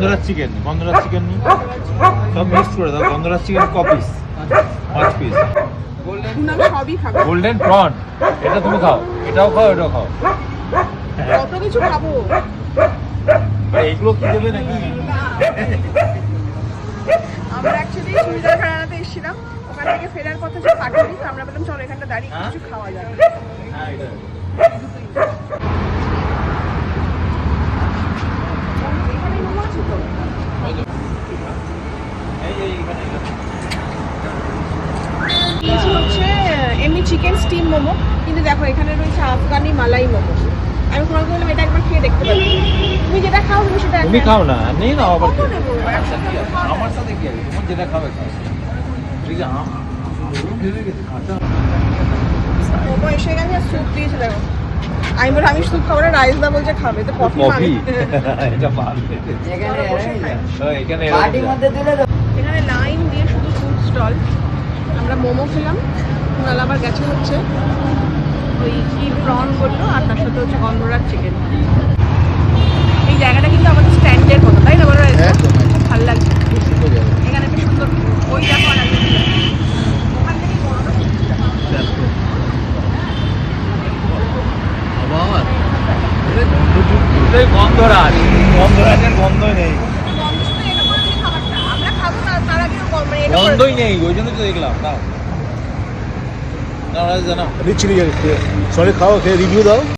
গন্ধরাজ chicken সব mix করে দাও। গন্ধরাজ চিকেন কপিস 5 পিস। সবই খাবো। গোল্ডেন প্রন এটা তুমি খাও, এটাও খাও, এটাও খাও। কত কিছু খাবো। আর এগুলো কি দেবে নাকি? আমরা অ্যাকচুয়ালি চুড়িদার খানাতে এসেছিলাম, ওখান থেকে ফেরার পথে যে পাটুরি, তো আমরা বললাম চলো এখানটা দাঁড়িয়ে কিছু খাওয়া যাবে। হ্যাঁ এটা এখানে মোমো আছে তো? কিছু হচ্ছে এমনি চিকেন স্টিম মোমো, কিন্তু দেখো এখানে রয়েছে আফগানি মালাই মোমো। আমি তোমাকে বললাম এটা একবার খেয়ে দেখতে পারি। তুমি যেটা খাও তুমি সেটা তুমি খাও না, নেই না আবার কত নেবো? একসাথে আমার সাথে কি আছে? তোমার যেটা খাবে খাও। ঠিক আছে মোমো এসে গেছে, আর স্যুপ দিয়েছে দেখো। আমি বলি আমি স্যুপ খাবো না, রাইস দা বলছে খাবে, তো কফি কফি মাগে। এটা ভালো। এখানে এখানে লাইন দিয়ে শুধু ফুড স্টল। আমরা মোমো খেলাম, কুনাল আবার গেছে হচ্ছে ওই কি প্রন বললো, আর তার সাথে হচ্ছে গন্ধরাজ চিকেন। এই জায়গাটা কিন্তু আমাদের স্ট্যান্ডের মতো, তাই না বলো? খুব ভালো লাগছে এখানে, একটা সুন্দর ওই দেখো আর একটা জায়গা। ওখান থেকেই বড়টা গন্ধরাজের গন্ধ নেই, গন্ধ শুধু এটা করে দিয়ে খাবারটা আমরা খাবো, তার আগে মানে এটা করে গন্ধই নেই, ওই জন্য তো দেখলাম। দাও না, জানা রিচ চিলি সরি খাও, খেয়ে রিভিউ দাও।